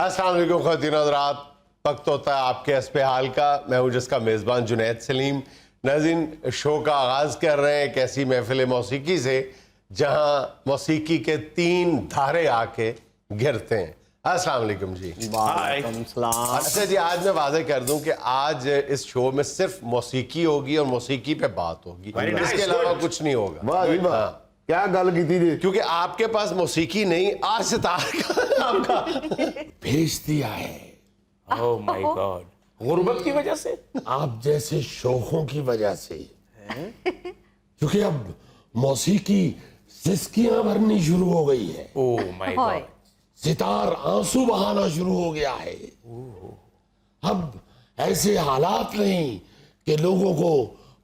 अस्सलाम वालेकुम ख़वातीन हज़रात, वक्त होता है आपके हस्बे हाल का। मैं हूँ जिसका मेज़बान जुनैद सलीम। नाज़रीन, शो का आगाज़ कर रहे हैं एक ऐसी महफ़िल मौसीकी से जहाँ मौसीकी के 3 धारे आके गिरते हैं। अस्सलाम वालेकुम जी। वालेकुम सलाम। अच्छा जी, आज मैं वाज़ेह कर दूं कि आज इस शो में सिर्फ मौसीकी होगी और मौसीकी पे बात होगी, इसके अलावा कुछ नहीं होगा। वाह जी वाह, क्या गल की थी? क्योंकि आपके पास मौसीकी नहीं, आज सितार का आपका भेज दिया है ओह माय गॉड, गुर्बत की वजह से? आप जैसे शोखों की वजह से। क्योंकि अब मौसीकी सिसकियां भरनी शुरू हो गई है, ओह माय गॉड, सितार आंसू बहाना शुरू हो गया है। अब ऐसे हालात नहीं कि लोगों को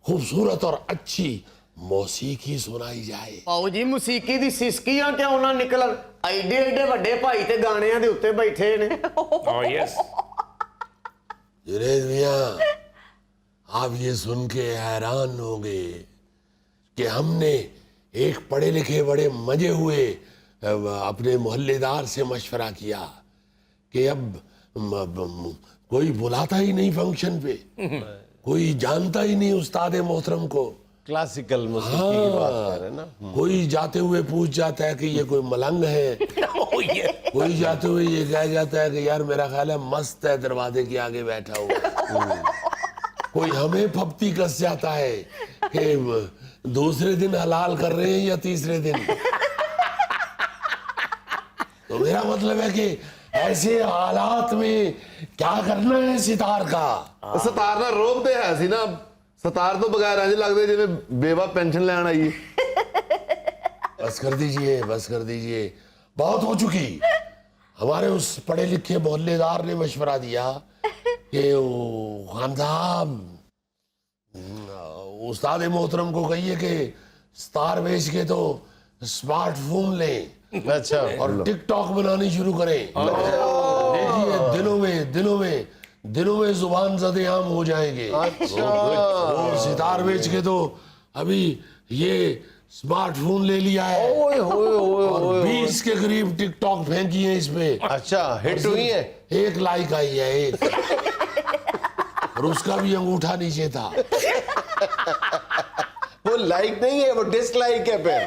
खूबसूरत और अच्छी मौसीकी सुनाई जाए। आओ जी, मौसीकी दी सिसकियां क्यों ना निकलन? एडे एडे ਵੱਡੇ ਭਾਈ ਤੇ ਗਾਣਿਆਂ ਦੇ ਉੱਤੇ ਬੈਠੇ ਨੇ। Oh yes. जुनैद मियां, आप ये सुन के हैरान होंगे कि हमने एक पढ़े लिखे बड़े मजे हुए अपने मोहल्लेदार से मशवरा किया कि अब कोई बुलाता ही नहीं फंक्शन पे, कोई जानता ही नहीं उस्ताद मोहतरम को। क्लासिकल मौसीकी की बात कर रहे हैं ना। कोई जाते हुए पूछ जाता है कि ये कोई मलंग है, कोई जाते हुए ये कह जाता है कि यार मेरा ख्याल है मस्त है, दरवाजे के आगे बैठा हुआ। कोई हमें फप्ती कस जाता है कि दूसरे दिन हलाल कर रहे हैं या तीसरे दिन। तो मेरा मतलब है कि ऐसे हालात में क्या करना है सितार का? सतार ना रोब ते है सी ना, सतार तो बगैर इंज लगदे जिवें बेवा पेंशन लेन आई। बस कर दीजिए, बस कर दीजिए, बहुत हो चुकी। हमारे उस पढ़े लिखे मोहल्लेदार ने मशवरा दिया कि खान साहब उस्ताद मोहतरम को कहिए कि सितार बेच के तो स्मार्टफोन लें, अच्छा, और टिकटॉक बनानी शुरू करें। देखिए दिनों में जुबान ज़दे आम हो जाएंगे। और सितार बेच के तो अभी ये स्मार्टफोन ले लिया है और 20 के करीब टिकटॉक फेंकी है इसमें। अच्छा, हिट हुई है। 1 लाइक आई है, 1, और उसका भी अंगूठा नीचे था। वो लाइक नहीं है, वो डिसलाइक है। फिर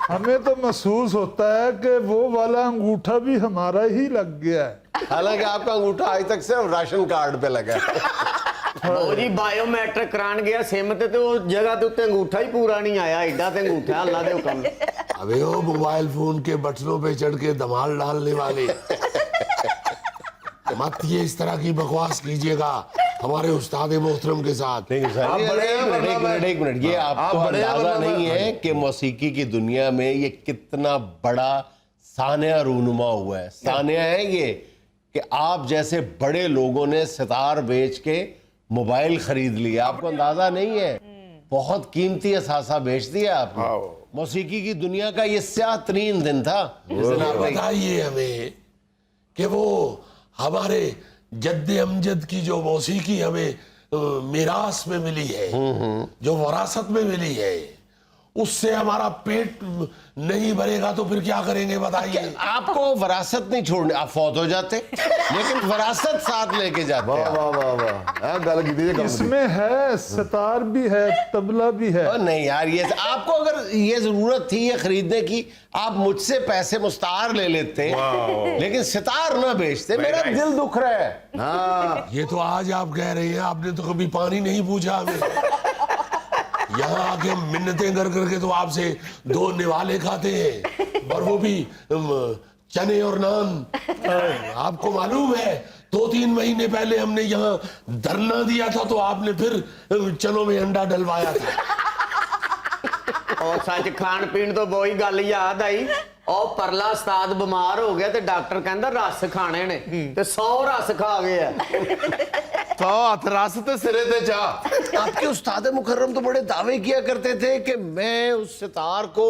हमें तो महसूस होता है कि वो वाला अंगूठा भी हमारा ही लग गया है। हालांकि आपका अंगूठा आज तक सिर्फ राशन कार्ड पे लगा है। ਉਹ ਜੀ ਬਾਇਓਮੈਟ੍ਰਿਕ ਕਰਾਣ ਗਿਆ ਸਿਮ ਤੇ ਉਹ ਜਗ੍ਹਾ ਦੇ ਉੱਤੇ ਅੰਗੂਠਾ ਹੀ ਪੂਰਾ ਨਹੀਂ ਆਇਆ, ਐਡਾ ਤੇ अंगूठा ਅੱਲਾ ਦੇ ਹੁਕਮ। अबे वो मोबाइल फोन के बटनों पे चढ़ के धमाल डालने वाले, मत ये इस तरह की बकवास कीजिएगा हमारे उस्ताद मोहतरम के साथ। एक मिनट, ये आपको अंदाजा नहीं है कि मौसीकी की दुनिया में ये कितना बड़ा सानिया रूनुमा हुआ है। सानिया है ये कि आप जैसे बड़े लोगों ने सितार बेच के मोबाइल खरीद लिया। आपको अंदाजा नहीं है, बहुत कीमती असासा बेच दिया आपने। मौसीकी की दुनिया का ये स्याह तरीन दिन था। बताइए हमें कि वो हमारे जद्दे अमजद की जो मौसीकी हमें मिरास में मिली है, जो वरासत में मिली है, उससे हमारा पेट नहीं भरेगा तो फिर क्या करेंगे बताइए? आपको वरासत नहीं छोड़नी, आप फौत हो जाते, लेकिन वरासत साथ लेके जाते। वाह वाह वाह वाह, गल की थी। इसमें है सितार भी है, तबला भी है। नहीं यार, ये आपको अगर ये जरूरत थी ये खरीदने की, आप मुझसे पैसे मुस्तार ले लेते, लेकिन सितार ना बेचते। मेरा दिल दुख रहा है। हाँ, ये तो आज आप कह रहे हैं, आपने तो कभी पानी नहीं पूछा हमें। यहाँ आके मिन्नतें कर करके तो आपसे 2 निवाले खाते हैं, और वो भी चने और नान। आपको मालूम है 2-3 महीने पहले हमने यहाँ धरना दिया था तो आपने फिर चनों में अंडा डलवाया था। ਉਹ ਸੱਚ ਖਾਣ ਪੀਣ ਤੋਂ ਬੋਈ ਗੱਲ ਯਾਦ ਆਈ, ਉਹ ਪਰਲਾ ਉਸਤਾਦ ਬਿਮਾਰ ਹੋ ਗਿਆ ਤੇ ਡਾਕਟਰ ਕਹਿੰਦਾ ਰਸ ਖਾਣੇ ਨੇ, ਤੇ 100 ਰਸ ਖਾ ਗਿਆ। 100 हथ रस ते सिरे ते चाह। आपके उस्ताद मुकर्रम तो बड़े दावे किया करते थे कि मैं उस सितार को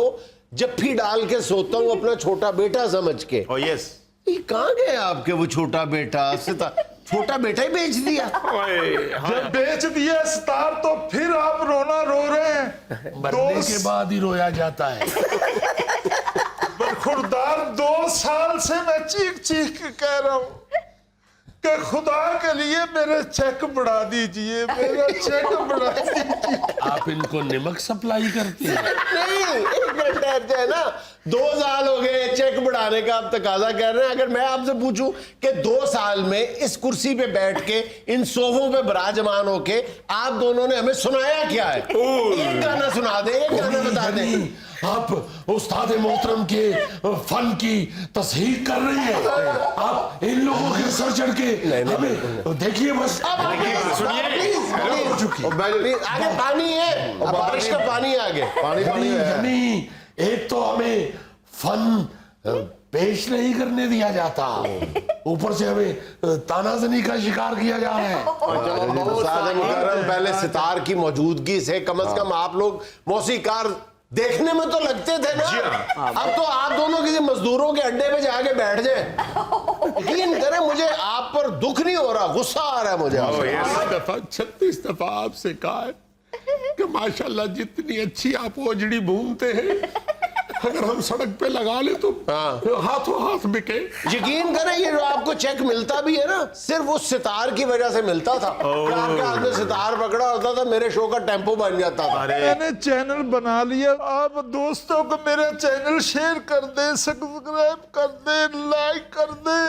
जफ्फी डाल के सोता हूँ अपना छोटा बेटा समझ के। Oh yes. ये कहाँ गए आपके वो छोटा बेटा? छोटा बेटा ही बेच दिया। जब बेच दिया सितार तो फिर आप रोना रो रहे हैं। मरने के बाद ही रोया जाता है। खुरदार 2 साल से मैं चीख चीख के कह रहा हूँ कि खुदा के लिए मेरे चेक बढ़ा दीजिए, मेरा चेक बढ़ा दीजिए। आप इनको नमक सप्लाई करते हैं? नहीं, एक मिनट ठहर जाए ना। 2 साल हो गए चेक बढ़ाने का आप तकाजा कर रहे हैं। अगर मैं आपसे पूछूं कि 2 साल में इस कुर्सी पे बैठ के इन सोफों पे बराजमान होके आप दोनों ने हमें सुनाया क्या है? एक गाना सुना दे, एक गाना बता दे। यानी आप उस्ताद मोहतरम के फन की तस्हीर कर रहे हैं। आप इन लोगों के सर चढ़ के हमें देखिए बस। आगे पानी है, बारिश का पानी है आगे। पानी है। यानी एक तो हमें फन पेश नहीं करने दिया जाता, ऊपर से हमें तानाजनी का शिकार किया जा रहा है। पहले सितार की मौजूदगी से कम आप लोग मौसीकार देखने में तो लगते थे ना। अब तो आप दोनों किसी मजदूरों के अड्डे पे जाके बैठ जाए। यकीन करें मुझे आप पर दुख नहीं हो रहा, गुस्सा आ रहा है मुझे। 36 दफा आपसे कहा है कि माशाल्लाह जितनी अच्छी आप ओजड़ी भूनते हैं, अगर हम सड़क पे लगा ले तो हाथों हाथ बिके। यकीन करें ये जो आपको चेक मिलता भी है ना, सिर्फ उस सितार की वजह से मिलता था। आपके हाथ में सितार पकड़ा होता था, मेरे शो का टेम्पो बन जाता था। मैंने चैनल बना लिया, आप दोस्तों को मेरा चैनल शेयर कर दे, सब्सक्राइब कर दे, लाइक कर दे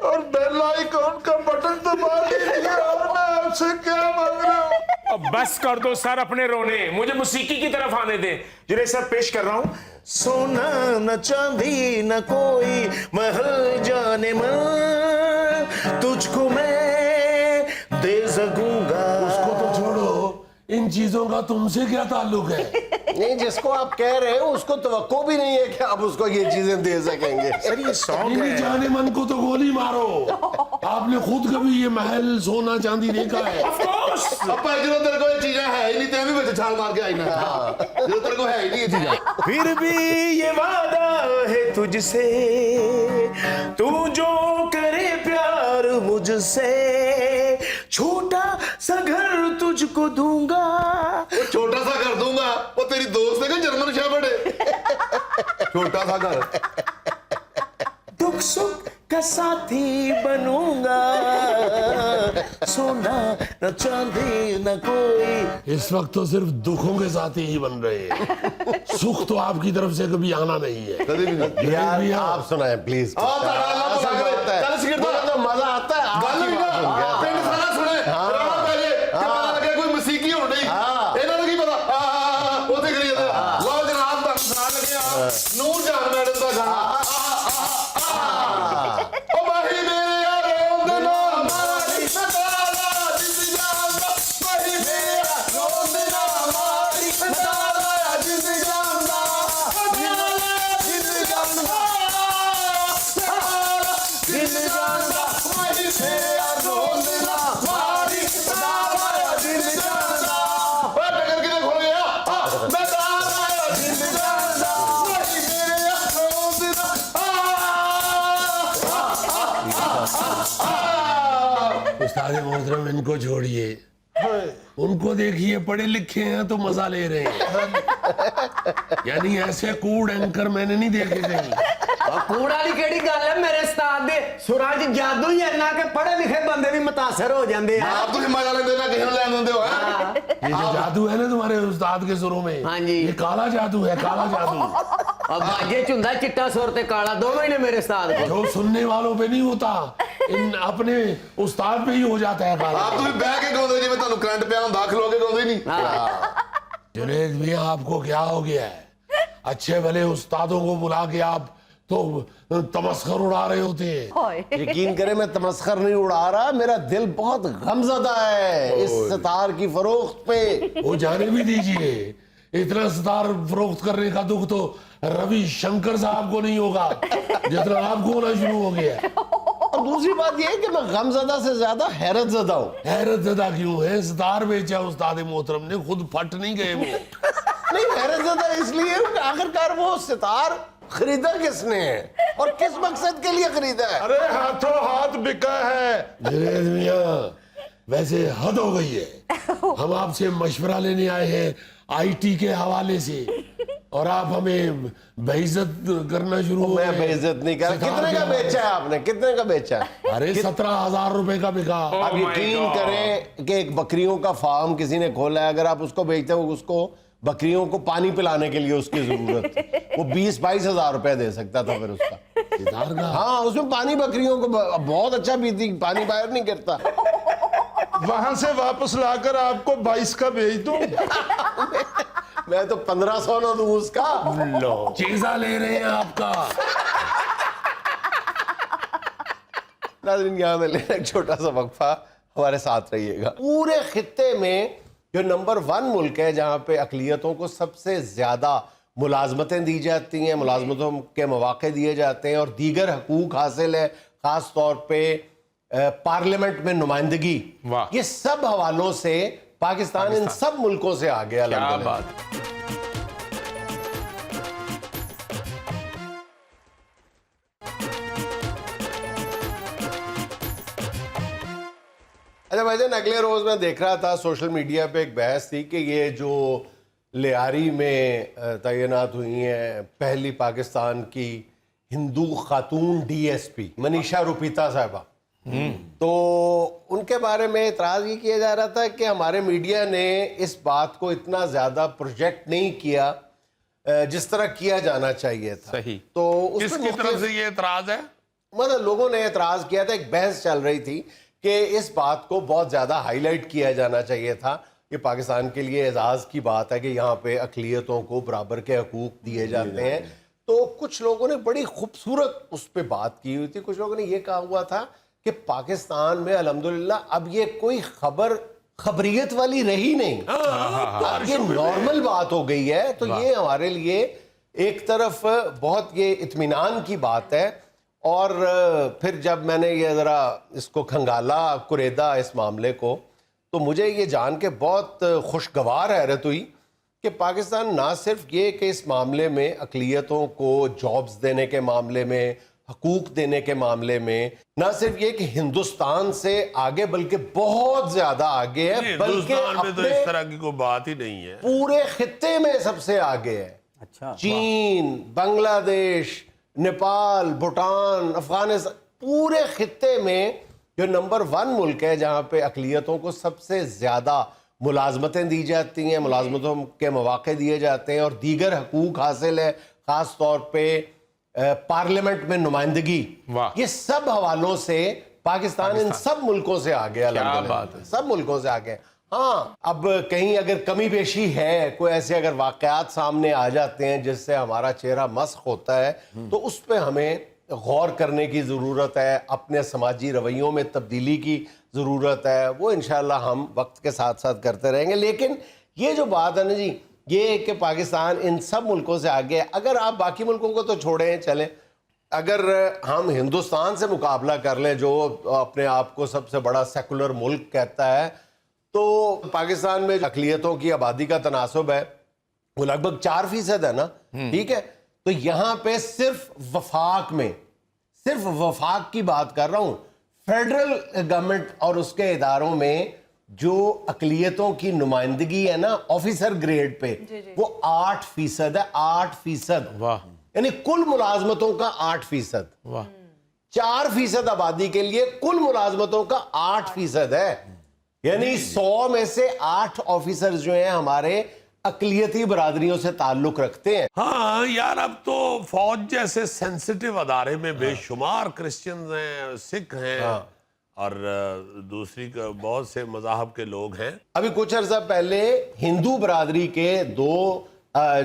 और बेल आइकॉन का बटन दबा दीजिए। और मैं आपसे क्या मांग रहा हूँ? अब बस कर दो सर अपने रोने, मुझे मौसीकी की तरफ आने दे। जुनेद सर पेश कर रहा हूँ। सोना न चांदी न कोई महल जाने मन, तुझको मैं दे सकूंगा। उसको तो छोड़ो, इन चीजों का तुमसे क्या ताल्लुक है? नहीं, जिसको आप कह रहे हैं उसको तवक्को भी नहीं है कि आप उसको ये चीजें दे सकेंगे। सर ये सॉन्ग इन्हीं है। जाने मन को तो गोली मारो। आपने खुद कभी ये महल सोना चांदी देखा है? अपा जो तेरे को ये चीजें है ही नहीं, तेरे भी बच्चे छाल मार के आई ना। जो तेरे को है ही नहीं ये चीजें। फिर भी ये वादा है तुझसे, तू जो करे प्यार मुझसे, छोटा सा घर तुझको दूंगा। वो छोटा सा कर दूंगा, वो तेरी दोस्त है क्या जर्मन शेफर्ड है? छोटा सा घर, दुख सुख का साथी बनूंगा, सोना न चांदी न कोई। इस वक्त तो सिर्फ दुखों के साथ ही बन रहे हैं, सुख तो आपकी तरफ से कभी आना नहीं है। कभी भी नहीं। यार भैया, आप सुनाएं प्लीज। चल सिगरेट तो मजा आता है गल भी ना पिंड सारा सुने राणा पहले कि पता लगे कोई मसीकी हो नहीं ਇਹਨਾਂ ਨੂੰ ਕੀ ਪਤਾ ਉਹਦੇ ਕਰੀ ਜਾਂਦੇ ਲਓ ਜਨਾਬ ਤੁਹਾਨੂੰ ਸੁਣਾ ਲੱਗੇ ਆ ਨੂਰ ਜਾਨ ਮੈਡਮ ਦਾ ਗਾਣਾ ਉਹ ਮਾਹੀ ਮੇਰੇ ਯਾਰ ਰੋਂਦੇ ਨਾ ਮਾਰੀ ਮਤਾਲਾ ਜਿੰਦ ਜਾਂਦਾ ਮਾਹੀ ਮੇਰੇ ਯਾਰ ਰੋਂਦੇ ਨਾ ਮਾਰੀ ਮਤਾਲਾ ਜਿੰਦ ਜਾਂਦਾ ਜਿੰਦ ਜਾਂਦਾ ਜਿੰਦ ਜਾਂਦਾ ਮਾਹੀ ਮੇਰੇ ਯਾਰ ਰੋਂਦੇ ਨਾ ਮਾਰੀ ਮਤਾਲਾ ਜਿੰਦ ਜਾਂਦਾ ਓਏ ਟੱਕਰ ਕਿਤੇ ਖੁੱਲ ਗਿਆ ਮੈਂ ਤਾਂ ਆਇਆ ਜਿੰਦ ਜਾਂਦਾ ਮਾਹੀ ਮੇਰੇ ਯਾਰ ਰੋਂਦੇ ਨਾ उस्ताद मोहतरम इनको छोड़िए, उनको देखिए पढ़े लिखे हैं तो मजा ले रहे हैं। यानी ऐसे कूड़ एंकर मैंने नहीं देखे कहीं। कूड़ वाली केड़ी गल है मेरे उस्ताद दे सुरां च जादू ही इन्ना कि पढ़े लिखे बंदे भी मुतासर हो जाते हैं। आप तो मजा लेंदे ना किसी लेन देंदे हो ये जो जादू है ना तुम्हारे उस्ताद के सुरों में, हाँ जी। ये काला जादू है, काला जादू। अब बाजे च हुंदा चिट्टा सुर ते काला दोवें ही ने मेरे उस्ताद को। जो सुनने वालों पे नहीं होता, इन अपने उस्ताद पे ही हो जाता है काला। आप तो भी बह के गाउंदे जिवें ਤੁਹਾਨੂੰ ਕਰੰਟ ਪਿਆ ਹੁੰਦਾ ਖਲੋ ਕੇ गाउंदे नहीं। जुनेद भैया आपको क्या हो गया है? अच्छे भले उस्तादों को बुला के आप तो तमस्खर उड़ा रहे होते हैं। यकीन करें मैं तमस्खर नहीं उड़ा रहा, मेरा दिल बहुत गमज़दा है इस सितार की फरोख्त पे। वो जाने भी दीजिए, इतना सितार फरोख्त करने का दुख तो रवि शंकर साहब को नहीं होगा जितना आपको होना शुरू हो गया है। और दूसरी बात यह है कि मैं गमज़दा से ज्यादा हैरत ज़दा हूँ। हैरत ज़दा क्यों है? सितार बेचा उस्ताद मोहतरम ने, खुद फट नहीं गए वो। नहीं, हैरत ज़दा इसलिए कि आखिरकार वो सितार खरीदा किसने है और किस मकसद के लिए खरीदा है? अरे हाथों हाथ बिका है। जुनेद मियां, वैसे हद हो गई है। हम आपसे मशवरा लेने आए हैं आईटी के हवाले से और आप हमें बेइज्जत करना शुरू हो मैं गए। बेइज्जत नहीं कर, सितार कितने के का बाद। बेचा है आपने, कितने का बेचा है? अरे 17,000 रुपए का बिका। आप my यकीन God. करें कि एक बकरियों का फार्म किसी ने खोला है, अगर आप उसको बेचते हो, उसको बकरियों को पानी पिलाने के लिए उसकी जरूरत है, वो 20-22 हजार रुपए दे सकता था फिर उसका। सितार का हाँ, उसमें पानी बकरियों को बहुत अच्छा पीती, पानी बाहर नहीं गिरता। वहां से वापस लाकर आपको 22 का भेज दूं। मैं तो 1500 ना दूं उसका। चीजा ले रहे हैं आपका। नाज़रीन, यहाँ में लेना एक छोटा सा वक्फा, हमारे साथ रहिएगा। पूरे खित्ते में जो नंबर 1 मुल्क है जहाँ पे अक़लियतों को सबसे ज़्यादा मुलाजमतें दी जाती हैं, मुलाजमतों के मौक़े दिए जाते हैं और दीगर हकूक़ हासिल है, ख़ास तौर पे पार्लियामेंट में नुमाइंदगी, वाह। ये सब हवालों से पाकिस्तान इन सब मुल्कों से आगे। क्या अल्हम्दुलिल्लाह। बात। अच्छा भाईजान, अगले रोज मैं देख रहा था सोशल मीडिया पे एक बहस थी कि ये जो लियारी में तैनात हुई हैं पहली पाकिस्तान की हिंदू खातून डीएसपी मनीषा रुपीता साहिबा, तो उनके बारे में इतराज ये किया जा रहा था कि हमारे मीडिया ने इस बात को इतना ज्यादा प्रोजेक्ट नहीं किया जिस तरह किया जाना चाहिए था। सही। तो उस पे किसकी तरफ से ये एतराज है? मतलब लोगों ने एतराज किया था, एक बहस चल रही थी कि इस बात को बहुत ज़्यादा हाईलाइट किया जाना चाहिए था। ये पाकिस्तान के लिए एजाज़ की बात है कि यहाँ पे अक़लियतों को बराबर के हकूक़ दिए जाते हैं। तो कुछ लोगों ने बड़ी खूबसूरत उस पर बात की हुई थी। कुछ लोगों ने ये कहा हुआ था कि पाकिस्तान में अल्हम्दुलिल्लाह अब ये कोई खबरियत वाली रही नहीं, अब ये नॉर्मल बात हो गई है। तो ये हमारे लिए एक तरफ बहुत ये इत्मीनान की बात है। और फिर जब मैंने ये ज़रा इसको खंगाला कुरेदा इस मामले को, तो मुझे ये जान के बहुत खुशगवार हैरत हुई कि पाकिस्तान ना सिर्फ ये कि इस मामले में अक़लियतों को जॉब्स देने के मामले में, हकूक़ देने के मामले में, ना सिर्फ ये कि हिंदुस्तान से आगे बल्कि बहुत ज़्यादा आगे है, बल्कि हिंदुस्तान में तो अपने इस तरह की कोई बात ही नहीं है। पूरे खित्ते में सबसे आगे है। अच्छा, चीन, बांग्लादेश, नेपाल, भूटान, अफगानिस्तान, पूरे खित्ते में जो नंबर 1 मुल्क है जहाँ पे अक़लियतों को सबसे ज़्यादा मुलाजमतें दी जाती हैं, मुलाजमतों के मौक़े दिए जाते हैं और दीगर हकूक़ हासिल है, ख़ास तौर पे पार्लियामेंट में नुमाइंदगी, वाह। ये सब हवालों से पाकिस्तान इन सब मुल्कों से आगे। अल्हम्दुलिल्लाह, बात है। सब मुल्कों से आगे। हाँ, अब कहीं अगर कमी पेशी है, कोई ऐसे अगर वाक़यात सामने आ जाते हैं जिससे हमारा चेहरा मस्ख होता है, तो उस पर हमें गौर करने की ज़रूरत है, अपने समाजी रवैयों में तब्दीली की ज़रूरत है। वो इंशाअल्लाह हम वक्त के साथ साथ करते रहेंगे। लेकिन ये जो बात है ना जी, ये कि पाकिस्तान इन सब मुल्कों से आगे है। अगर आप बाकी मुल्कों को तो छोड़ें, चलें, अगर हम हिंदुस्तान से मुकाबला कर लें जो अपने आप को सबसे बड़ा सेकुलर मुल्क कहता है, तो पाकिस्तान में अक़लियतों की आबादी का तनासब है वो लगभग 4% है ना, ठीक है। तो यहाँ पे सिर्फ वफाक की बात कर रहा हूँ, फेडरल गवर्नमेंट और उसके इदारों में जो अक़लियतों की नुमाइंदगी है ना ऑफिसर ग्रेड पे, वो 8% है। 8%, वाह। यानी कुल मुलाजमतों का 8%। वाह। 4% आबादी के लिए कुल मुलाजमतों का 8% है। यानी 100 में से 8 ऑफिसर्स जो हैं हमारे अक़लियती बरादरियों से ताल्लुक रखते हैं। हाँ यार, अब तो फौज जैसे सेंसिटिव अदारे में बेशुमार क्रिश्चियंस हैं, सिख हैं, और दूसरी बहुत से मज़ाहब के लोग हैं। अभी कुछ अर्सा पहले हिंदू बरादरी के 2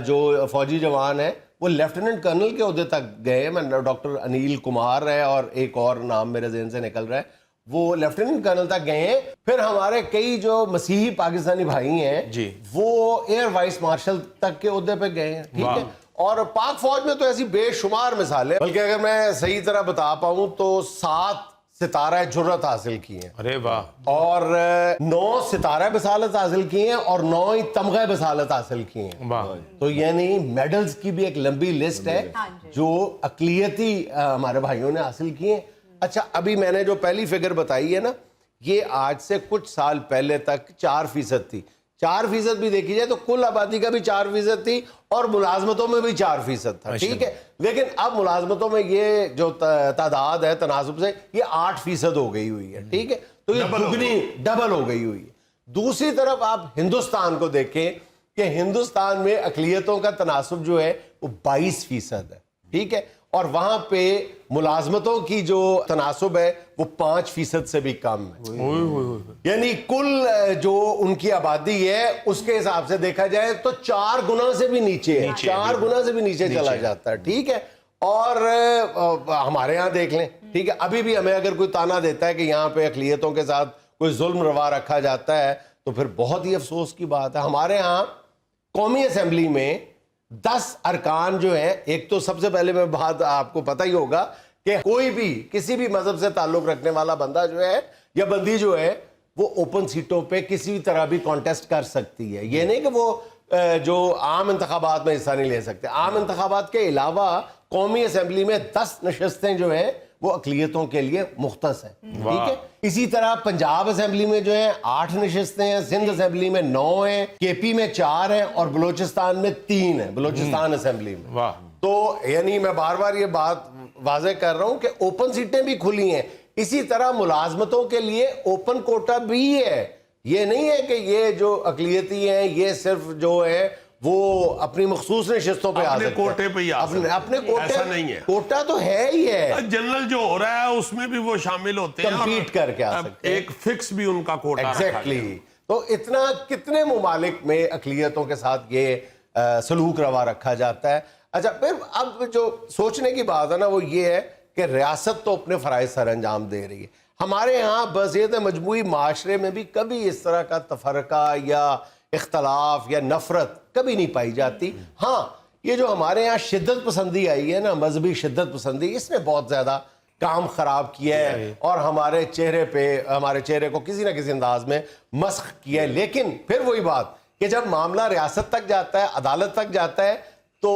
जो फौजी जवान हैं वो लेफ्टिनेंट कर्नल के ओहदे तक गए। मैं डॉक्टर अनिल कुमार है और एक और नाम मेरे ज़हन से निकल रहा है, वो लेफ्टिनेंट कर्नल तक गए हैं। फिर हमारे कई जो मसीही पाकिस्तानी भाई हैं जी, वो एयर वाइस मार्शल तक के ओहदे पे गए हैं, ठीक है। और पाक फौज में तो ऐसी बेशुमार मिसालें, बल्कि अगर मैं सही तरह बता पाऊं तो 7 सितारा जुर्रत हासिल किए हैं, अरे वाह, और 9 सितारा बसालत हासिल किए हैं और 9 ही तमगा बसालत हासिल किए हैं। वाह। तो यानी मेडल्स की भी एक लंबी लिस्ट है जो अक़लियती हमारे भाइयों ने हासिल किए हैं। अच्छा, अभी मैंने जो पहली फिगर बताई है ना, ये आज से कुछ साल पहले तक 4% थी। 4% بھی دیکھی جائے تو کل آبادی کا بھی 4% تھی اور ملازمتوں میں بھی 4% تھا, ٹھیک ہے. لیکن اب ملازمتوں میں یہ جو تعداد ہے تناسب سے یہ 8% ہو گئی ہوئی ہے, ٹھیک ہے. تو یہ دگنی ڈبل ہو گئی ہوئی ہے. دوسری طرف آپ ہندوستان کو دیکھیں کہ ہندوستان میں اقلیتوں کا تناسب جو ہے وہ 22% ہے, ٹھیک ہے, اور وہاں پہ ملازمتوں کی جو تناسب ہے وہ 5% سے بھی کم ہے. یعنی کل جو ان کی آبادی ہے اس کے حساب سے دیکھا جائے تو 4 گنا سے بھی نیچے ہے, 4 گنا سے بھی نیچے چلا جاتا ہے, ٹھیک ہے. اور ہمارے ہاں دیکھ لیں, ٹھیک ہے, ابھی بھی ہمیں اگر کوئی تانا دیتا ہے کہ یہاں پہ اقلیتوں کے ساتھ کوئی ظلم روا رکھا جاتا ہے تو پھر بہت ہی افسوس کی بات ہے. ہمارے ہاں قومی اسمبلی میں 10 ارکان جو ہیں, ایک تو سب سے پہلے میں بات آپ کو پتہ ہی ہوگا کہ کوئی بھی کسی بھی مذہب سے تعلق رکھنے والا بندہ جو ہے یا بندی جو ہے وہ اوپن سیٹوں پہ کسی بھی طرح بھی کانٹیسٹ کر سکتی ہے. یہ نہیں کہ وہ جو عام انتخابات میں حصہ نہیں لے سکتے. عام انتخابات کے علاوہ قومی اسمبلی میں 10 نشستیں جو ہیں وہ اقلیتوں کے لیے مختص ہیں, ٹھیک ہے. اسی طرح پنجاب اسمبلی میں جو ہیں 8 نشستیں ہیں, سندھ اسمبلی میں 9 ہیں, کے پی میں 4 ہیں اور بلوچستان میں 3 ہیں, بلوچستان اسمبلی میں. تو یعنی میں بار بار یہ بات واضح کر رہا ہوں کہ اوپن سیٹیں بھی کھلی ہیں. اسی طرح ملازمتوں کے لیے اوپن کوٹا بھی ہے. یہ نہیں ہے کہ یہ جو اقلیتی ہیں یہ صرف جو ہے وہ اپنی مخصوص نشستوں پہ آ سکتے ہیں, کوٹے پہ ہی آ سکتے ہیں. اپنے کوٹے, ایسا نہیں ہے. کوٹا تو ہے ہی ہے, جنرل جو ہو رہا ہے اس میں بھی وہ شامل ہوتے ہیں, کمپیٹ کر کے آ سکتے ہیں, ایک فکس بھی ان کا کوٹا رکھا گیا. ایگزیکٹلی. تو اتنا کتنے ممالک میں اقلیتوں کے ساتھ یہ سلوک روا رکھا جاتا ہے. اچھا, پھر اب جو سوچنے کی بات ہے نا وہ یہ ہے کہ ریاست تو اپنے فرائض سر انجام دے رہی ہے. ہمارے ہاں بحیثیت مجموعی معاشرے میں بھی کبھی اس طرح کا تفرقہ یا اختلاف یا نفرت کبھی نہیں پائی جاتی. ہاں, یہ جو ہمارے ہاں شدت پسندی آئی ہے نا, مذہبی شدت پسندی, اس نے بہت زیادہ کام خراب کیا ہے اور ہمارے چہرے کو کسی نہ کسی انداز میں مسخ کیا ہے. لیکن پھر وہی بات کہ جب معاملہ ریاست تک جاتا ہے, عدالت تک جاتا ہے تو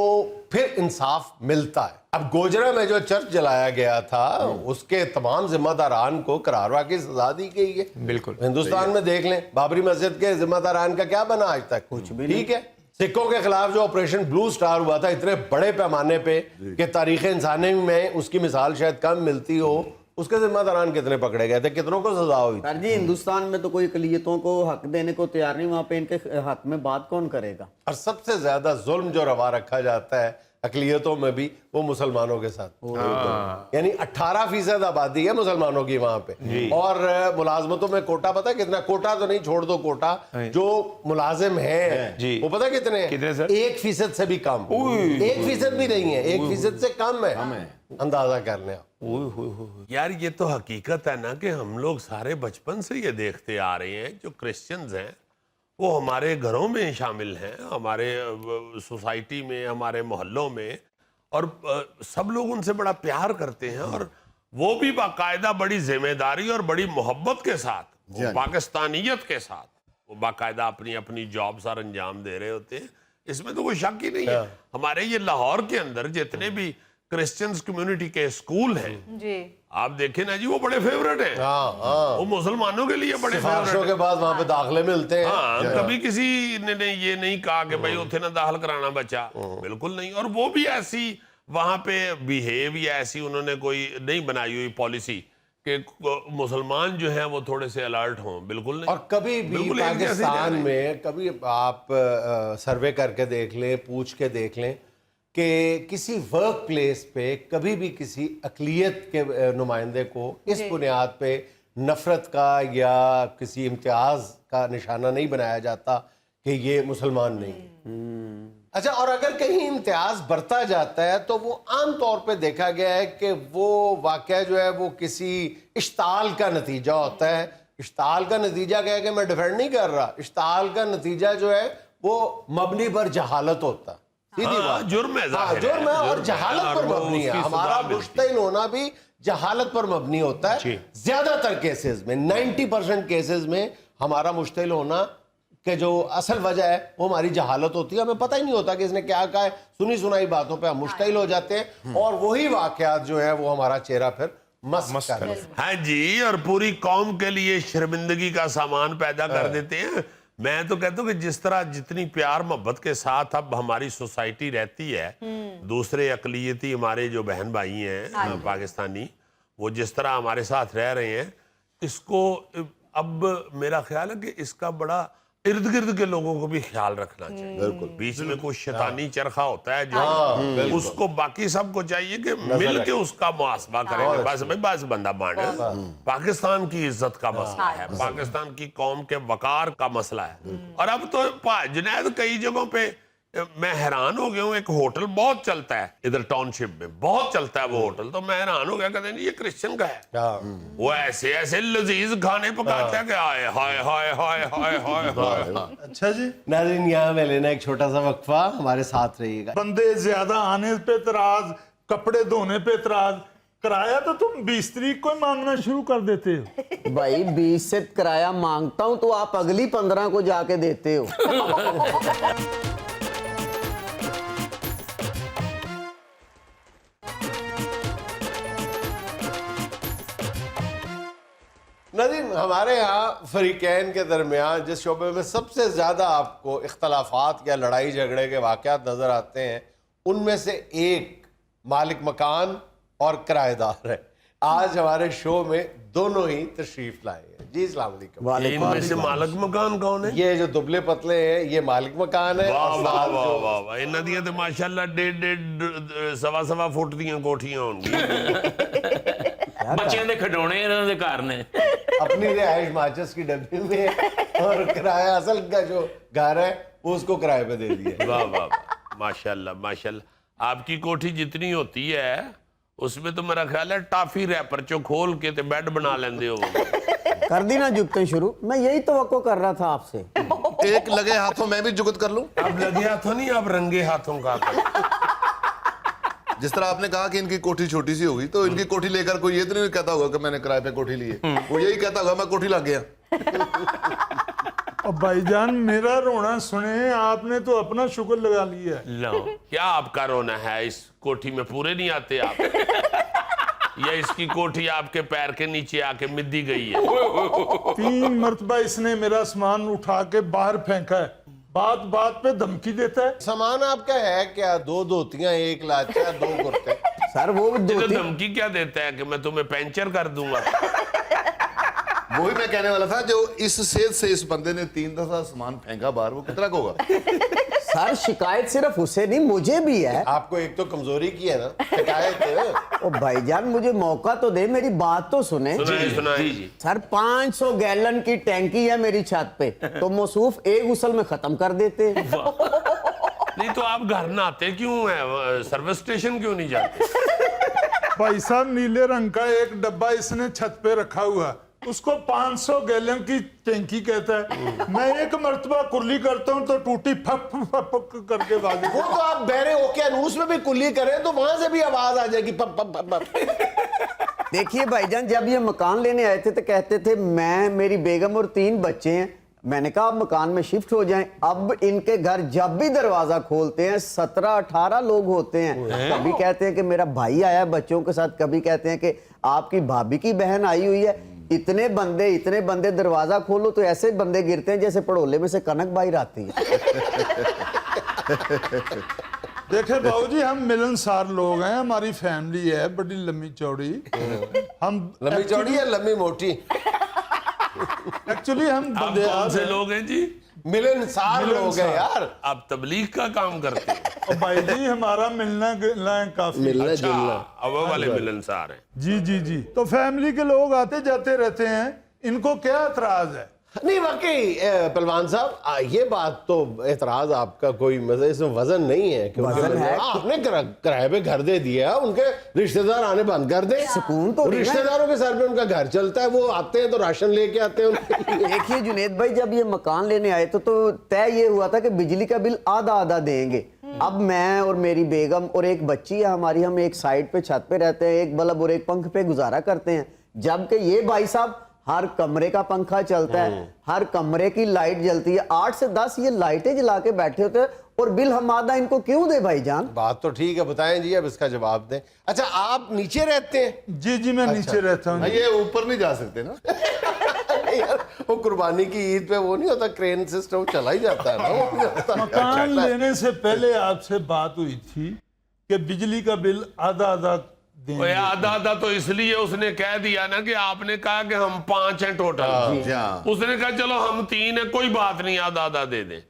پھر انصاف ملتا ہے. اب گوجرا میں جو چرچ جلایا گیا تھا اس کے تمام ذمہ داران کو قراروا کی سزا دی گئی ہے. بالکل. ہندوستان میں دیکھ لیں بابری مسجد کے ذمہ داران کا کیا بنا آج تک, کچھ بھی نہیں. ٹھیک ہے, سکھوں کے خلاف جو آپریشن بلو سٹار ہوا تھا اتنے بڑے پیمانے پہ کہ تاریخ انسانی میں اس کی مثال شاید کم ملتی ہو, اس کے ذمہ داران کتنے پکڑے گئے تھے, کتنوں کو سزا ہوئی. سر جی ہندوستان میں تو کوئی اقلیتوں کو حق دینے کو تیار نہیں, وہاں پہ ان کے حق میں بات کون کرے گا. اور سب سے زیادہ ظلم جو روا رکھا جاتا ہے اقلیتوں میں بھی وہ مسلمانوں کے ساتھ, یعنی 18% آبادی ہے مسلمانوں کی وہاں پہ. اور ملازمتوں میں کوٹا پتہ کتنا, کوٹا تو نہیں چھوڑ دو, کوٹا جو ملازم ہیں وہ پتہ کتنے ہیں, 1% سے بھی کم, 1% بھی نہیں ہے, 1% سے کم ہے. اندازہ کر لیں آپ. یار یہ تو حقیقت ہے نا کہ ہم لوگ سارے بچپن سے یہ دیکھتے آ رہے ہیں, جو کرسچنز ہیں وہ ہمارے گھروں میں شامل ہیں, ہمارے سوسائٹی میں, ہمارے محلوں میں, اور سب لوگ ان سے بڑا پیار کرتے ہیں, اور وہ بھی باقاعدہ بڑی ذمہ داری اور بڑی محبت کے ساتھ, پاکستانیت کے ساتھ وہ باقاعدہ اپنی اپنی جاب سر انجام دے رہے ہوتے ہیں. اس میں تو کوئی شک ہی نہیں ہے. ہمارے یہ لاہور کے اندر جتنے بھی کرسچنز کمیونٹی کے اسکول ہیں آپ دیکھیں نا جی, وہ بڑے فیورٹ ہیں, وہ مسلمانوں کے لیے بڑے سفارشوں کے بعد وہاں پہ داخلے ملتے ہیں. ہاں, کبھی کسی نے یہ نہیں کہا کہ بھائی اتنے نہ داخل کرانا بچہ, بالکل نہیں. اور وہ بھی ایسی وہاں پہ بیہیو یا ایسی انہوں نے کوئی نہیں بنائی ہوئی پالیسی کہ مسلمان جو ہیں وہ تھوڑے سے الرٹ ہوں, بالکل نہیں. اور کبھی بھی پاکستان میں کبھی آپ سروے کر کے دیکھ لیں, پوچھ کے دیکھ لیں کہ کسی ورک پلیس پہ کبھی بھی کسی اقلیت کے نمائندے کو اس بنیاد پہ نفرت کا یا کسی امتیاز کا نشانہ نہیں بنایا جاتا کہ یہ مسلمان نہیں. اچھا, اور اگر کہیں امتیاز برتا جاتا ہے تو وہ عام طور پہ دیکھا گیا ہے کہ وہ واقعہ جو ہے وہ کسی اشتعال کا نتیجہ ہوتا ہے. اشتعال کا نتیجہ کیا ہے کہ میں ڈیفینڈ نہیں کر رہا, اشتعال کا نتیجہ جو ہے وہ مبنی پر جہالت ہوتا ہے. جرم ہے, جرم ہے اور جہالت پر مبنی ہے. ہمارا مشتعل ہونا بھی جہالت پر مبنی ہوتا ہے. زیادہ تر کیسز میں 90% کیسز میں ہمارا مشتعل ہونا کہ جو اصل وجہ ہے وہ ہماری جہالت ہوتی ہے. ہمیں پتہ ہی نہیں ہوتا کہ اس نے کیا کہا ہے, سنی سنائی باتوں پہ ہم مشتعل ہو جاتے ہیں اور وہی واقعات جو ہے وہ ہمارا چہرہ پھر مسخ کر دیتے ہیں. ہاں جی, اور پوری قوم کے لیے شرمندگی کا سامان پیدا کر دیتے ہیں. میں تو کہتا ہوں کہ جس طرح جتنی پیار محبت کے ساتھ اب ہماری سوسائٹی رہتی ہے، دوسرے اقلیتی ہمارے جو بہن بھائی ہیں پاکستانی، وہ جس طرح ہمارے ساتھ رہ رہے ہیں، اس کو اب میرا خیال ہے کہ اس کا بڑا ارد گرد کے لوگوں کو بھی خیال رکھنا چاہیے. بالکل بیچ میں کوئی شیطانی چرخہ ہوتا ہے جو اس کو باقی سب کو چاہیے کہ مل کے اس کا محاسبہ کریں گے. بس بھائی بس بندہ بانٹ، پاکستان کی عزت کا مسئلہ ہے، پاکستان کی قوم کے وقار کا مسئلہ ہے. اور اب تو جنید کئی جگہوں پہ میں حیران ہو گیا ہوں، ایک ہوٹل بہت چلتا ہے ادھر ٹاؤن شپ میں، بہت چلتا ہے وہ ہوٹل، تو میں حیران ہو گیا کہتے ہیں یہ کرسچن کا ہے. وہ ایسے ایسے لذیذ کھانے پکاتا ہے کہ آئے ہائے ہائے ہائے ہائے ہائے ہائے. اچھا جی، ناظرین یہاں میں لینا ایک چھوٹا سا وقفہ، ہمارے ساتھ رہیے گا. بندے زیادہ آنے پہ اعتراض، کپڑے دھونے پہ اعتراض، کرایہ تو تم 20 تاریخ کو ہی مانگنا شروع کر دیتے ہو. بھائی 20 سے کرایہ مانگتا ہوں تو آپ اگلی 15 کو جا کے دیتے ہو. ناظرین ہمارے ہاں فریقین کے درمیان جس شعبے میں سب سے زیادہ آپ کو اختلافات یا لڑائی جھگڑے کے واقعات نظر آتے ہیں، ان میں سے ایک مالک مکان اور کرایہ دار ہے. آج ہمارے شو میں دونوں ہی تشریف لائے ہیں. جی السلام علیکم. ان میں سے مالک مکان کون ہے؟ یہ جو دبلے پتلے ہیں یہ مالک مکان ہے. واہ واہ واہ واہ واہ، انہاں دیاں تے ماشاءاللہ 1.5 سوا فٹ دیاں کوٹھیاں ہون گی. بچیاں دے کھڈونے انہاں دے گھر نے. اپنی رہائش ماچس کی ڈبی میں ہے اور کرایہ اصل کا جو گھر ہے وہ اس کو کرایہ پہ دے دیا. واہ واہ واہ، ماشاءاللہ ماشاءاللہ. آپ کی کوٹھی جتنی ہوتی ہے اس میں تو میرا خیال ہے ٹافی ریپر چو کھول کے تے بیڈ بنا لیندے ہو. کر دی نا جگتے شروع، میں یہی توقع کر رہا تھا آپ سے. ایک لگے ہاتھوں میں بھی جگت کر لوں. اب لگے ہاتھوں نہیں، اب رنگے ہاتھوں کا. جس طرح آپ نے کہا کہ ان کی کوٹھی چھوٹی سی ہوگی، تو ان کی کوٹھی لے کر کوئی یہ تو نہیں کہتا ہوگا کہ میں نے کرائے پہ کوٹھی لی ہے، وہ یہی کہتا ہوگا میں کوٹھی لگ گیا. اور بھائی جان میرا رونا سنیں، آپ نے تو اپنا شکر لگا لیا ہے. لو کیا آپ کا رونا ہے؟ اس کوٹھی میں پورے نہیں آتے آپ؟ یا اس کی کوٹھی آپ کے پیر کے نیچے آ کے مدی گئی ہے؟ 3 مرتبہ اس نے میرا سامان اٹھا کے باہر پھینکا ہے، بات بات پہ دھمکی دیتا ہے. سامان آپ کا ہے کیا؟ 2 دھوتیاں، 1 لاچا، 2 کرتے. سر وہ تو دھمکی کیا دیتا ہے کہ میں تمہیں پینچر کر دوں گا؟ وہی میں کہنے والا تھا، جو اس صحت سے اس بندے نے 3 دفعہ سامان پھینکا باہر، وہ کتنا کا ہوگا؟ سر شکایت صرف اسے نہیں مجھے بھی ہے. آپ کو ایک تو کمزوری کی ہے نا شکایت. او بھائی جان مجھے موقع تو دے، میری بات تو سنیں. سنائیں. سر 500 گیلن کی ٹینکی ہے میری چھت پہ، تو موصوف ایک غسل میں ختم کر دیتے. نہیں تو آپ گھر نہ آتے کیوں ہیں؟ سروس اسٹیشن کیوں نہیں جاتے؟ بھائی صاحب نیلے رنگ کا ایک ڈبہ اس نے چھت پہ رکھا ہوا، اس کو 500 گیلن کی ٹینکی کہتا ہے. میں ایک مرتبہ کلی کرتا ہوں تو ٹوٹی پھپ پھپ کر کے باز. وہ تو آپ بحر اوقیانوس میں بھی کلی کریں تو وہاں سے بھی آواز آ جائے گی پپ پپ پپ. دیکھیے بھائی جان جب یہ مکان لینے آئے تھے تو کہتے تھے میں، میری بیگم اور 3 بچے ہیں. میں نے کہا آپ مکان میں شفٹ ہو جائیں. اب ان کے گھر جب بھی دروازہ کھولتے ہیں 17-18 لوگ ہوتے ہیں. کبھی کہتے ہیں کہ میرا بھائی آیا بچوں کے ساتھ، کبھی کہتے ہیں کہ آپ کی بھابھی کی بہن آئی ہوئی ہے. اتنے بندے دروازہ کھولو تو ایسے بندے گرتے ہیں جیسے پڑولے میں سے کنک باہر آتی ہے. دیکھیں باؤ جی ہم ملنسار لوگ ہیں، ہماری فیملی ہے بڑی لمبی چوڑی. ہم لمبی چوڑی ہے لمبی موٹی؟ ایکچولی ہم آپ بندے کون سے لوگ ہیں جی؟ ملنسار لوگ ہیں یار. آپ تبلیغ کا کام کرتے ہیں؟ اور بھائی جی ہمارا ملنا گلنا ہے کافی. اچھا اب والے ملنسار ہیں. جی تو فیملی کے لوگ آتے جاتے رہتے ہیں، ان کو کیا اعتراض ہے؟ نہیں واقعی پہلوان صاحب یہ بات تو اعتراض آپ کا کوئی مزہ اس میں وزن نہیں ہے، کیونکہ آپ نے کرائے پہ گھر دے دیا، ان کے رشتہ دار آنے بند کر دیں. سکون تو رشتہ داروں کے سر پہ ان کا گھر چلتا ہے، وہ آتے ہیں تو راشن لے کے آتے ہیں. دیکھیے جنید بھائی جب یہ مکان لینے آئے تو طے یہ ہوا تھا کہ بجلی کا بل آدھا دیں گے. اب میں اور میری بیگم اور ایک بچی ہے ہماری، ہم ایک سائڈ پہ چھت پہ رہتے ہیں، ایک بلب اور ایک پنکھ پہ گزارا کرتے ہیں. جبکہ یہ بھائی صاحب ہر کمرے کا پنکھا چلتا ہے، ہر کمرے کی لائٹ جلتی ہے، 8 سے 10 یہ لائٹیں جلا کے بیٹھے ہوتے ہیں، اور بل ہم آدھا ان کو کیوں دے بھائی جان؟ بات تو ٹھیک ہے، بتائیں جی اب اس کا جواب دیں. اچھا آپ نیچے رہتے ہیں؟ جی میں نیچے رہتا ہوں. یہ اوپر نہیں جا سکتے نا. वो कुर्बानी की ईद पे वो नहीं होता क्रेन सिस्टम चला ही जाता है ना, वो नहीं होता। मकान लेने से पहले आपसे बात हुई थी कि बिजली का बिल आधा आधा देंगे। आधा आधा तो इसलिए उसने कह दिया ना कि आपने कहा कि हम 5 हैं टोटल, उसने कहा चलो हम 3 हैं, कोई बात नहीं आधा आधा दे दें।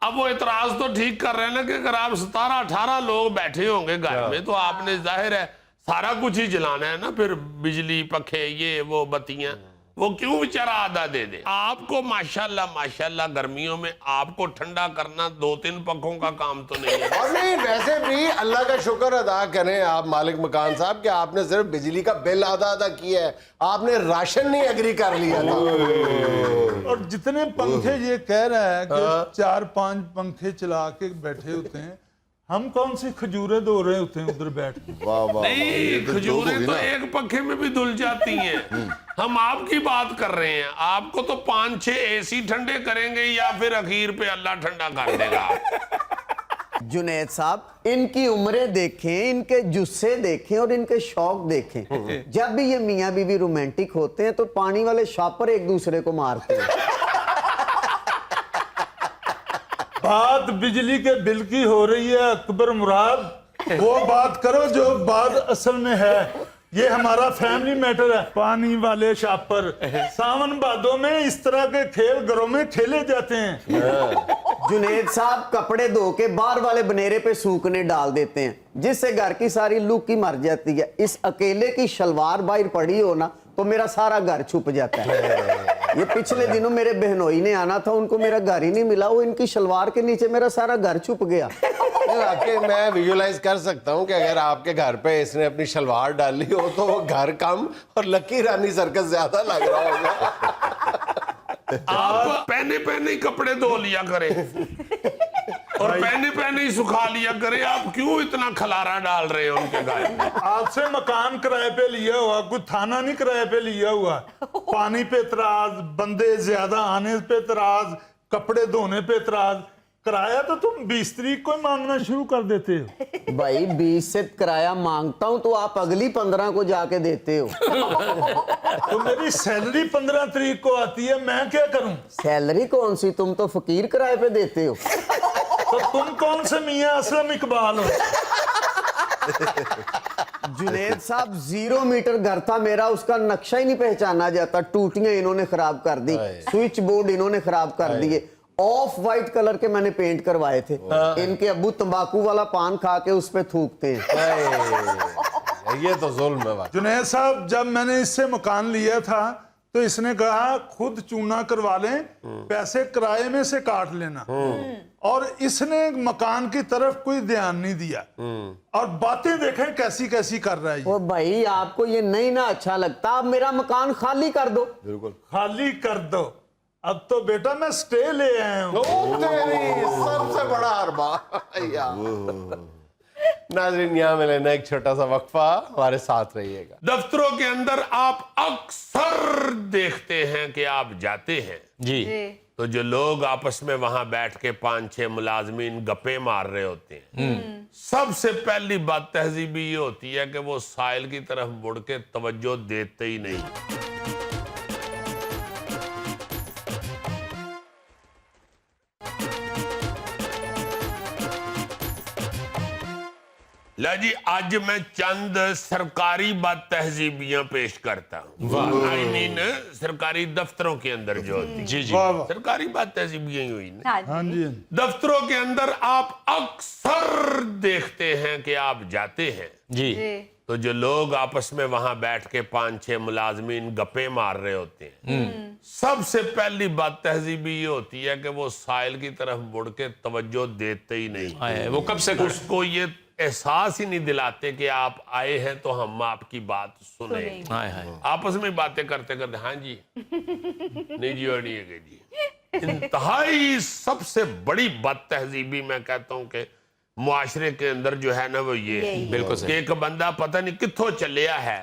अब वो इतराज तो ठीक कर रहे हैं ना कि अगर आप 17-18 लोग बैठे होंगे घर में तो आपने जाहिर है सारा कुछ ही जलाना है ना, फिर बिजली, पखे, ये वो बत्तियां, वो क्यों बेचारा आधा दे दे। आपको माशाल्लाह माशाल्लाह गर्मियों में आपको ठंडा करना 2-3 पंखों का काम तो नहीं है। और नहीं, वैसे भी अल्लाह का शुक्र अदा करें आप मालिक मकान साहब कि आपने सिर्फ बिजली का बिल आधा आधा किया है, आपने राशन नहीं एग्री कर लिया था। और जितने पंखे ये कह रहा है कि 4-5 पंखे चला के बैठे होते हैं, हम कौन सी खजूरें धो रहे होते हैं उधर बैठ के। नहीं, खजूरें तो एक पंखे में भी धुल जाती हैं। हम आपकी बात कर रहे हैं, आपको तो 5-6 एसी ठंडे करेंगे या फिर अखीर पे अल्लाह ठंडा कर देगा। जुनैद साहब, इनकी उम्रें देखें, इनके जुस्से देखें और इनके शौक देखें। जब भी ये मियाँ बीवी रोमांटिक होते हैं तो पानी वाले शॉपर एक दूसरे को मारते हैं। बात बिजली के बिल की हो रही है अकबर मुराद, वो बात करो जो बात असल में है। ये हमारा फैमिली मैटर है। पानी वाले शापर, सावन भादों में इस तरह के खेल घरों में खेले जाते हैं। जुनैद साहब कपड़े धो के बाहर वाले बनेरे पे सूखने डाल देते हैं, जिससे घर की सारी लुक ही मर जाती है। इस अकेले की शलवार बाहर पड़ी हो ना तो मेरा सारा घर छुप जाता है। ये पिछले दिनों मेरे बहनोई ने आना था, उनको मेरा घर ही नहीं मिला, वो इनकी शलवार के नीचे मेरा सारा घर छुप गया। वाकई मैं विजुलाइज कर सकता हूँ कि अगर आपके घर पे इसने अपनी शलवार डाली हो तो वो घर कम और लकी रानी सर्कस ज्यादा लग रहा होगा। आप पहने पहने ही कपड़े धो लिया करें और पहने पहने ही सुखा लिया करें। आप क्यों इतना खलारा डाल रहे हैं उनके घर में? आपसे मकान किराए पे लिया हुआ, कोई थाना नहीं किराए पे लिया हुआ। पानी पे इतराज, बंदे ज्यादा आने पे इतराज, कपड़े धोने पे इतराज। किराया तो तुम 20 तारीख को मांगना शुरू कर देते हो। भाई 20 से किराया मांगता हूं तो आप अगली 15 को जाके देते हो। तो मेरी सैलरी 15 तारीख को आती है, मैं क्या करूं? सैलरी कौन सी, तुम तो फकीर किराए पे देते हो। तो तुम कौन से मियां असलम इकबाल हो? जुनैद साहब 0 मीटर घर था मेरा, उसका नक्शा ही नहीं पहचाना जाता। टूटियां इन्होंने खराब कर दी, स्विच बोर्ड इन्होंने खराब कर दिए। ऑफ वाइट कलर के मैंने पेंट करवाए थे। इनके अब्बू तंबाकू वाला पान खा के उस पे थूकते हैं। ये तो जुल्म है भाई। जुनैद साहब, जब मैंने इससे मकान लिया था तो इसने कहा खुद चूना करवा लें, पैसे किराए में से काट लेना। और इसने मकान की तरफ कोई ध्यान नहीं दिया। और बातें देखें कैसी कैसी कर रहा है ये। ओ भाई, आपको ये नहीं ना अच्छा लगता, आप मेरा मकान खाली कर दो। बिल्कुल खाली कर दो। अब तो बेटा मैं स्टे ले आया हूँ। सबसे बड़ा अरबा यार। नाज़रीन, यहाँ में लेना एक छोटा सा वक्फा, हमारे साथ रहिएगा। दफ्तरों के अंदर आप अक्सर देखते हैं कि आप जाते हैं जी तो जो लोग आपस में वहां बैठ के 5-6 मुलाजमीन गप्पे मार रहे होते हैं, सबसे पहली बात तहजीबी ये होती है कि वो साइल की तरफ मुड़ के तवज्जो देते ही नहीं। ला जी, आज मैं चंद सरकारी बात तहजीबियां पेश करता हूँ। आई मीन सरकारी दफ्तरों के अंदर जो होती जी जी वाह वाह। सरकारी बात तहजीबियां ही हुई ना। हाँ जी। दफ्तरों के अंदर आप अक्सर देखते हैं कि आप जाते हैं जी तो जो लोग आपस में वहां बैठ के 5-6 मुलाजमीन गप्पे मार रहे होते हैं, सबसे पहली बात तहजीबी ये होती है कि वो साइल की तरफ मुड़ के तवज्जो देते ही नहीं। वो कब से उसको ये एहसास ही नहीं दिलाते कि आप आए हैं तो हम आपकी बात सुने। हाय हाय आपस में बातें करते करते हाँ जी नहीं जी और नहीं है जी। इंतहाई सबसे बड़ी बात तहजीबी मैं कहता हूं कि मुआशरे के अंदर जो है ना वो ये बिल्कुल कि एक बंदा पता नहीं कित्थों चलिया है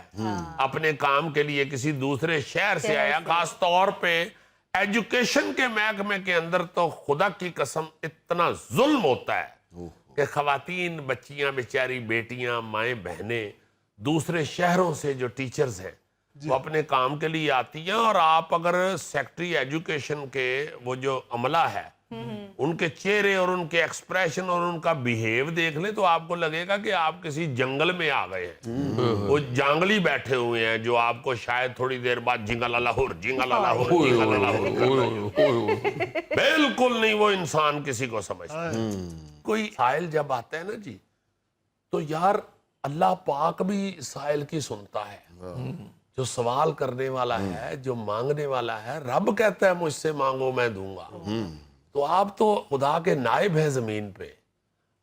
अपने काम के लिए, किसी दूसरे शहर से आया। खास तौर पे एजुकेशन के महकमे के अंदर तो खुदा की कसम इतना जुल्म होता है कि खवातीन, बच्चियां, बेचारी बेटियां, माएं, बहनें दूसरे शहरों से जो टीचर्स हैं وہ اپنے کام کے لیے آتی ہیں. اور آپ اگر سیکٹری ایجوکیشن کے وہ جو عملہ ہے ان کے چہرے اور ان کے ایکسپریشن اور ان کا بیہیو دیکھ لیں تو آپ کو لگے گا کہ آپ کسی جنگل میں آ گئے ہیں. وہ جانگلی بیٹھے ہوئے ہیں جو آپ کو شاید تھوڑی دیر بعد جنگل لاہور بالکل نہیں وہ انسان کسی کو سمجھتا. کوئی سائل جب آتا ہے نا جی تو یار اللہ پاک بھی سائل کی سنتا ہے. جو سوال کرنے والا ہے, جو مانگنے والا ہے, رب کہتا ہے مجھ سے مانگو میں دوں گا. تو آپ تو خدا کے نائب ہیں زمین پہ.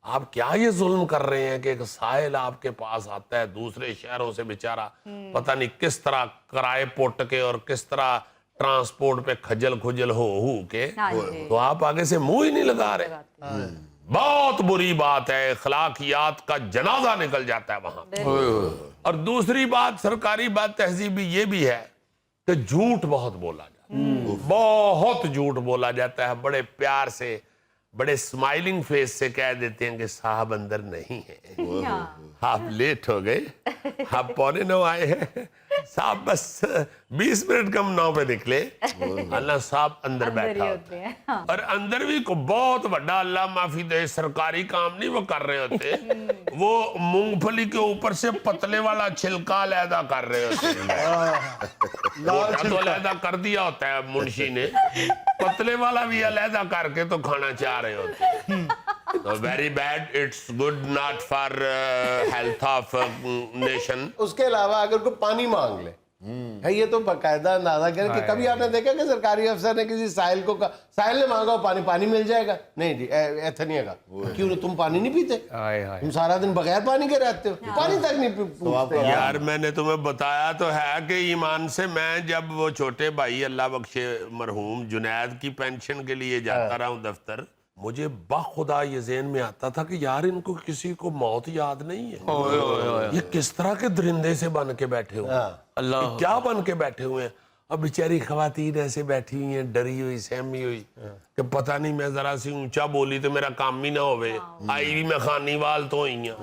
آپ کیا یہ ظلم کر رہے ہیں کہ ایک سائل آپ کے پاس آتا ہے دوسرے شہروں سے بیچارہ پتہ نہیں کس طرح کرائے پوٹ کے اور کس طرح ٹرانسپورٹ پہ کھجل کھجل ہو کے, تو آپ آگے سے منہ ہی نہیں لگا رہے. بہت بری بات ہے, اخلاقیات کا جنازہ نکل جاتا ہے وہاں. اور دوسری بات, سرکاری بات تہذیبی یہ بھی ہے کہ جھوٹ بہت بولا جاتا ہے. بہت جھوٹ بولا جاتا ہے. بڑے پیار سے, بڑے سمائلنگ فیس سے کہہ دیتے ہیں کہ صاحب اندر نہیں ہے, آپ لیٹ ہو گئے, آپ 8:45 آئے ہیں, صاحب بس 20 منٹ کم 9 پہ نکلے. اللہ صاحب اندر بیٹھا ہوتا ہے. اور اندر بھی کو بہت بڑا اللہ معافی دے سرکاری کام نہیں وہ کر رہے ہوتے, وہ مونگ پھلی کے اوپر سے پتلے والا چھلکا علیحدہ کر رہے ہوتے ہیں. موٹا تو علیحدہ کر دیا ہوتا ہے منشی نے, پتلے والا بھی علیحدہ کر کے تو کھانا چاہ رہے ہوتے ہیں. Very bad, it's good not for health of nation. اس کے علاوہ اگر کوئی پانی مانگ لے, یہ تو باقاعدہ اندازہ کریں کہ کبھی آپ نے دیکھا کہ سرکاری افسر نے کسی سائل کو کہا, سائل نے مانگا پانی مل جائے گا؟ نہیں جی, ایسا نہیں ہے. کیوں تم پانی نہیں پیتے؟ تم سارا دن بغیر پانی کے رہتے ہو, پانی تک نہیں پوچھتے. یار میں نے تمہیں بتایا تو ہے کہ ایمان سے میں جب وہ چھوٹے بھائی اللہ بخشے مرحوم جنید کی پینشن کے لیے جاتا رہا ہوں دفتر, مجھے بخدا یہ ذہن میں آتا تھا کہ یار ان کو کسی کو موت یاد نہیں ہے. یہ کس طرح کے درندے سے بن کے بیٹھے ہوئے ہیں, اللہ کیا بن کے بیٹھے ہوئے ہیں. اب بیچاری خواتین ایسے بیٹھی ہوئی ہیں ڈری ہوئی سہمی ہوئی کہ پتہ نہیں میں ذرا سی اونچا بولی تو میرا کام ہی نہ ہوئے, آئی بھی میں خانی وال تو ہوئی ہیں.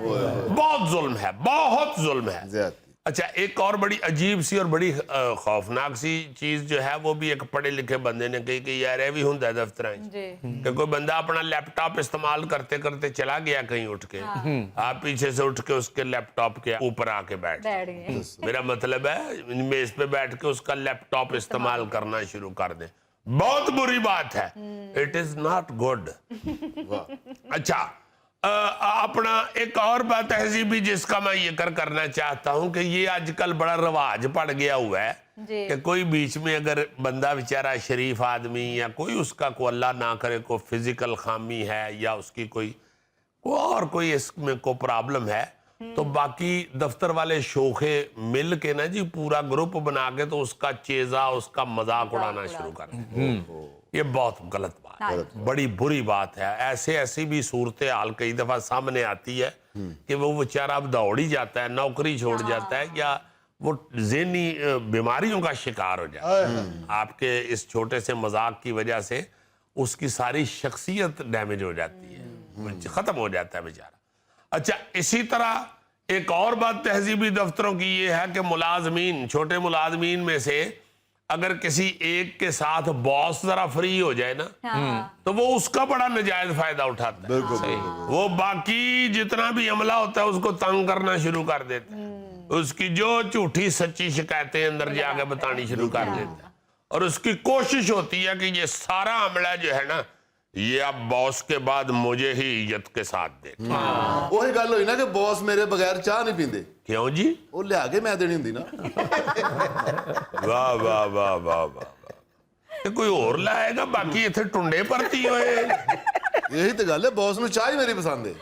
بہت ظلم ہے, بہت ظلم ہے. اچھا, ایک اور بڑی عجیب سی اور بڑی خوفناک سی چیز جو ہے وہ بھی ایک پڑھے لکھے بندے نے کہی کہ یار یہ بھی ہوں دفتر کہ کوئی بندہ اپنا لیپ ٹاپ استعمال کرتے کرتے چلا گیا کہیں اٹھ کے, آپ پیچھے سے اٹھ کے اس کے لیپ ٹاپ کے اوپر آ کے بیٹھ گئے. میرا مطلب ہے میز پہ بیٹھ کے اس کا لیپ ٹاپ استعمال کرنا شروع کر دیں. بہت بری بات ہے. It is not good. اچھا, اپنا ایک اور بات تہذیبی جس کا میں ذکر کرنا چاہتا ہوں کہ یہ آج کل بڑا رواج پڑ گیا ہوا ہے کہ کوئی بیچ میں اگر بندہ بیچارہ شریف آدمی یا کوئی اس کا کوئی اللہ نہ کرے کوئی فزیکل خامی ہے یا اس کی کوئی اور کوئی اس میں کوئی پرابلم ہے, تو باقی دفتر والے شوخے مل کے نا جی پورا گروپ بنا کے تو اس کا چیزہ اس کا مذاق اڑانا شروع کر دیں. یہ بہت غلط بات ہے, بڑی بری بات ہے. ایسی بھی صورتحال کئی دفعہ سامنے آتی ہے کہ وہ بیچارہ اب دوڑ ہی جاتا ہے, نوکری چھوڑ جاتا ہے یا وہ ذہنی بیماریوں کا شکار ہو جاتا ہے. آپ کے اس چھوٹے سے مذاق کی وجہ سے اس کی ساری شخصیت ڈیمیج ہو جاتی ہے, ختم ہو جاتا ہے بیچارہ. اچھا, اسی طرح ایک اور بات تہذیبی دفتروں کی یہ ہے کہ ملازمین, چھوٹے ملازمین میں سے اگر کسی ایک کے ساتھ باس ذرا فری ہو جائے نا تو وہ اس کا بڑا نجائز فائدہ اٹھاتا ہے. وہ باقی جتنا بھی عملہ ہوتا ہے اس کو تنگ کرنا شروع کر دیتا ہے, اس کی جو جھوٹی سچی شکایتیں اندر جا کے بتانی شروع کر دیتا ہے, اور اس کی کوشش ہوتی ہے کہ یہ سارا عملہ جو ہے نا یہ اب باس کے بعد مجھے ہی عزت کے ساتھ دے. وہی گل ہوئی نا کہ باس میرے بغیر چاہ نہیں پیندے. کیوں جی؟ وہ لیا کے میں دینی ہوندی نا. واہ واہ واہ واہ واہ, کوئی اور لائے گا, باقی اتنے ٹنڈے پرتی ہوئے. یہی تو گل ہے, باس میں چاہ ہی میری پسند ہے.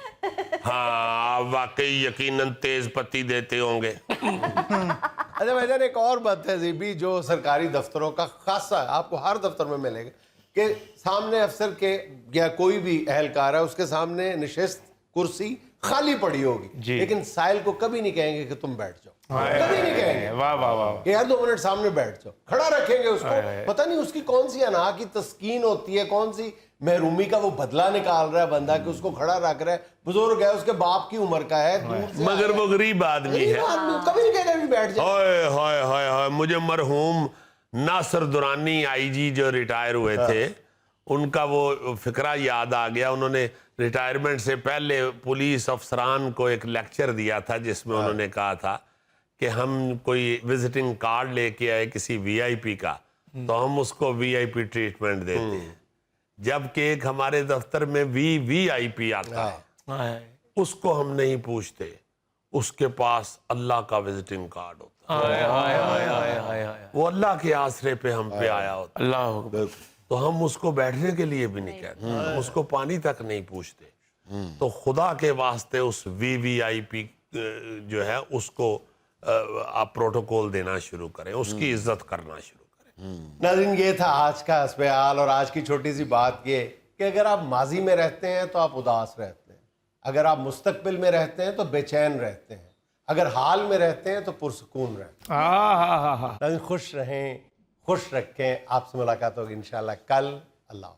ہاں واقعی یقیناً تیز پتی دیتے ہوں گے. اچھا بھائی جان, ایک اور بات تہذیبی جو سرکاری دفتروں کا خاصا آپ کو ہر دفتر میں ملے گا کہ سامنے افسر کے یا کوئی بھی اہلکار ہے اس کے سامنے نشست کرسی خالی پڑی ہوگی, لیکن سائل کو کبھی نہیں کہیں گے کہ تم بیٹھ جاؤ. कभी नहीं कहेंगे वाह वाह वाह। कि यार 2 मिनट सामने बैठ जाओ, खड़ा रखेंगे उसको। पता नहीं उसकी कौन सी अना की तस्कीन होती है, कौन सी महरूमी का वो बदला निकाल रहा है बंदा कि उसको खड़ा रख रहा है। बुजुर्ग है, उसके बाप की उम्र का है, दूर से मगर वो गरीब आदमी है। कभी नहीं कहेगा कि बैठ जाओ। हाय हाय हाय हाय, मुझे मरहूम नासिर दुरानी आईजी जो रिटायर हुए थे, उनका वो फिक्रा याद आ गया। उन्होंने रिटायरमेंट से पहले पुलिस अफसरान को एक लेक्चर दिया था जिसमें उन्होंने कहा था कि हम कोई विजिटिंग कार्ड लेके आए किसी वीआईपी का, तो हम उसको वीआईपी ट्रीटमेंट देते हैं, जबकि एक हमारे दफ्तर में वीवीआईपी आता है, उसको हम नहीं पूछते, उसके पास अल्लाह का विजिटिंग कार्ड होता है, वो अल्लाह के आसरे पे हम पे आया होता है, अल्लाह। तो हम उसको बैठने के लिए भी नहीं कहते, हम उसको पानी तक नहीं पूछते। तो खुदा के वास्ते उस वीवीआईपी जो है उसको आप प्रोटोकॉल देना शुरू करें, उसकी इज्जत करना शुरू करें। नाज़रीन, ये था आज का हस्बे-हाल और आज की छोटी सी बात ये कि अगर आप माजी में रहते हैं तो आप उदास रहते हैं, अगर आप मुस्तकबिल में रहते हैं तो बेचैन रहते हैं, अगर हाल में रहते हैं तो पुरसकून रहते हैं। नाज़रीन, खुश रहें, खुश रखें। आपसे मुलाकात होगी इंशाल्लाह कल। अल्लाह।